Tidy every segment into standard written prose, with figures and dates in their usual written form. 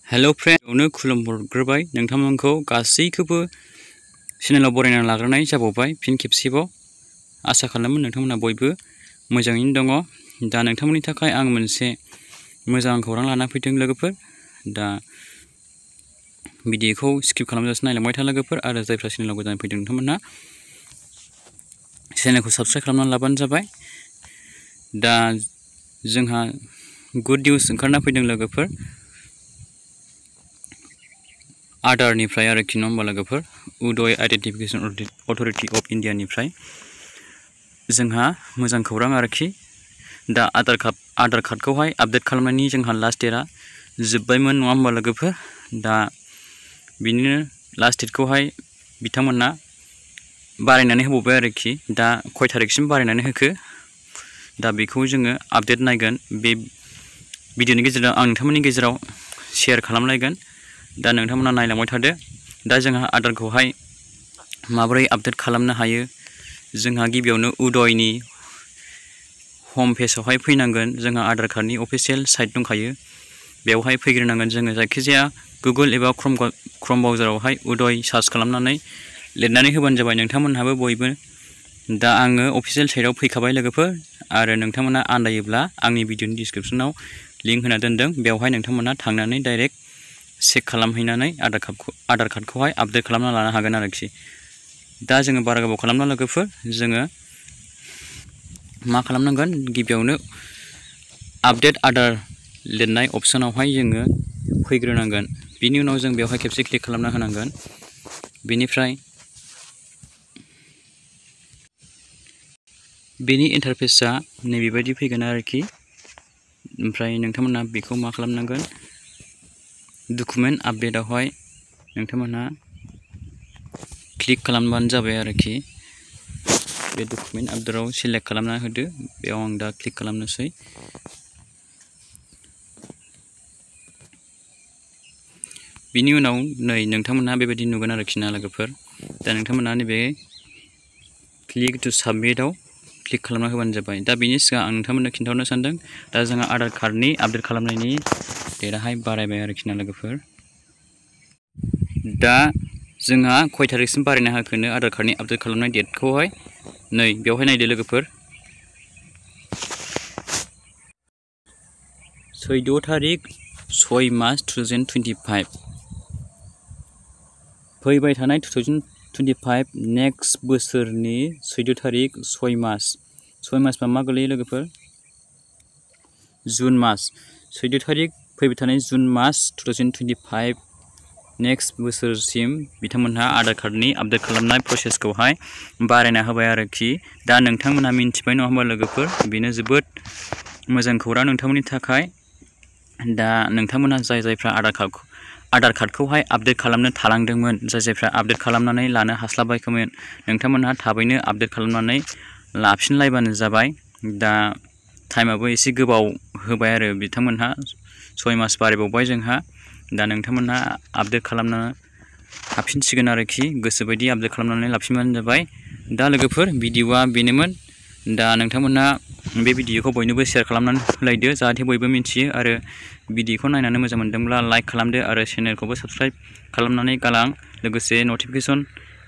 Hello friend खुलुमहरग्रोबाय नोंथांमोनखौ गासैखौबो चेनेलाव बरायना लाग्रोनाय जाबावबाय फिन खेबसेबाव आसा खालामो नोंथांमोना बयबो मोजाङैनो दङ। दा नोंथांमोननि थाखाय आं मोनसे मोजां खौरां लाना फैदों लोगोफोर। दा भिडिअखौ स्किप खालामजासे नायलांबाय था लोगोफोर, आरो जायफ्रा चेनेलाव गोदान फैदों नोंथांमोना चेनेलखौ साबस्क्राइब खालामनानै लाबानो जाबाय। दा जोंहा गुड निउज ओंखारना फैदों लोगोफोर, आधारनिफ्राय आरोखि नङा होमबा लोगोफोर, उदय आइडेन्टिफिकेशन अथरिटी अफ इन्डियानिफ्राय जोंहा मोजां खौरां आरोखि। दा आधार कार्डखौहाय आपडेट खालामनायनि जोंहा लास्ट डेटआ जोब्बायमोन नङा होमबा लोगोफोर। दा बिनिनो लास्ट डेटखौहाय बिथांमोना बारायनानै होबावबाय आरोखि। दा खय थारिखसिम बारायनानै होखो दा बेखौ जोङो आपडेट नायगोन। बे भिडिअनि गेजेरजों आं नोंथांमोननि गेजेराव शेयार खालामलायगोन। दा नोंथांमोना नायलांबाय थादो। दा जोंहा आधारखौहाय माबोरै आपडेट खालामनो हायो, जोंहा गिबियावनो उदयनि हम पेजावहाय फैनांगोन। जोंहा आधार कार्डनि अफिसियेल साइट दंखायो, बेवहाय फैग्रोनांगोन। जोङो जायखिजाया गुगोल एबा क्रम ब्राउजारावहाय उदय सार्च खालामनानै लिरनानै होबानो जाबाय नोंथांमोनहाबो बयबो। दा आङो अफिसियेल साइटआव फैखाबाय लोगोफोर, आरो नोंथांमोना आन्दायोब्ला आंनि भिडिअनि डिसक्रिपसनाव लिंक होना दोनदों, बेवहाय नोंथांमोना थांनानै डाइरेक्ट चेक खालामहैनानै आधार कार्डखौहाय आपडेट खालामना लानो हागोन आरोखि। दा जोङो बारा गोबाव खालामना लोगोफोर, जोङो मा खालामनांगोन, गिबियावनो आपडेट आधार लिरनाय अपसनावहाय जोङो फैग्रोनांगोन। बिनि उनाव जों बेवहाय खेबसे क्लिक खालामना होनांगोन। बेनिफ्राय बेनि इन्टारफेसआ नैबेबायदि फैगोन आरोखि। ओमफ्राय नोंथांमोना बेखौ मा खालामनांगोन, डकुमेन्ट आपडेटआवहाय नोंथांमोना क्लिक खालामबानो जाबाय आरोखि। बे डकुमेन्ट आपडेटआव सिलेक्ट खालामना होदो। बेयाव आं दा क्लिक खालामनोसै। बिनि उनाव नै नोंथांमोनहा बेबायदि नुगोन आरोखि ना लोगोफोर। दा नोंथांमोना नैबे क्लिक टु साबमिटआव क्लिक खालामना होबानो जाबाय। दा बेनि सिगां आं नोंथांमोननो खिन्थाहरनो सानदों, दा जोंहा आधार कार्डनि आपडेट खालामनायनि डेटआहाय बारायबाय आरोखि ना लोगोफोर। दा जोंहा खय थारिखसिम बारायना होखोनो आधार कार्डनि आपडेट खालामनाय डेटखौहाय नै बेवहाय नायदो लोगोफोर। 14 थारिख 6 मार्च 2025। फैबाय थानाय 2025 नेक्स्ट बोसोरनि 14 थारिख 6 मार्च। 6 मार्चबा मा गोलैयो लोगोफोर? जुन मास। 14 थारिख फैबाय थानाय जुन मास 2025 नेक्स्ट बोसोरसिम बिथांमोनहा आधार कार्डनि आपडेट खालामनाय प्रसेसखौहाय बारायना होबाय आरोखि। दा नोंथांमोनहा मिन्थिबाय नङा होमबा लोगोफोर, बेनो जोबोद मोजां खौरां नोंथांमोननि थाखाय। दा नोंथांमोनहा जायफ्रा आधार कार्डखौहाय आपडेट खालामनो थालांदोंमोन, जायफ्रा आपडेट खालामनानै लानो हास्लाबाखैमोन, नोंथांमोनहा थाबैनो आपडेट खालामनानै लाफिनलायबानो जाबाय। दा टाइमाबो एसे गोबाव होबाय आरो बिथांमोनहा, 6 मास बारायबावबाय जोंहा। दा नोंथांमोनहा आपडेट खालामनो हाफिनसिगोन आरोखि, गोसोबायदि आपडेट खालामनानै लाफिनबानो जाबाय। दा लोगोफोर भिडिअआ बेनोमोन। दा नोंथांमोनहा बे भिडिअखौ बयनोबो शेयार खालामनानै होलायदो, जाहाथे बयबो मिन्थियो। आरो भिडिअखौ नायनानै मोजां मोनदोंब्ला लाइक खालामदो, आरो चेनेलखौबो साबस्क्राइब खालामनानै गालां। लोगोसे नटिफिकेसन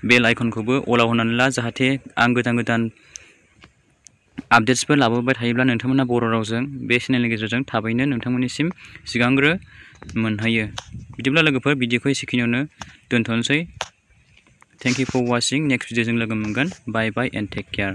बेल आइकनखौबो अलाव होनानै ला, जाहाथे आं गोदान आपडेट्सफोर लाबोबाय थायोब्ला नोंथांमोना बर' रावजों बे चेनेलनि गेजेरजों थाबैनो नोंथांमोननिसिम सिगांग्रो मोनहैयो। बिदिब्ला लोगोफोर भिडिअखौ एसेखिनियावनो दोनथ'नोसै। Thank you for watching. Next भिडिअजों लोगो मोनगोन। Bye bye and take care.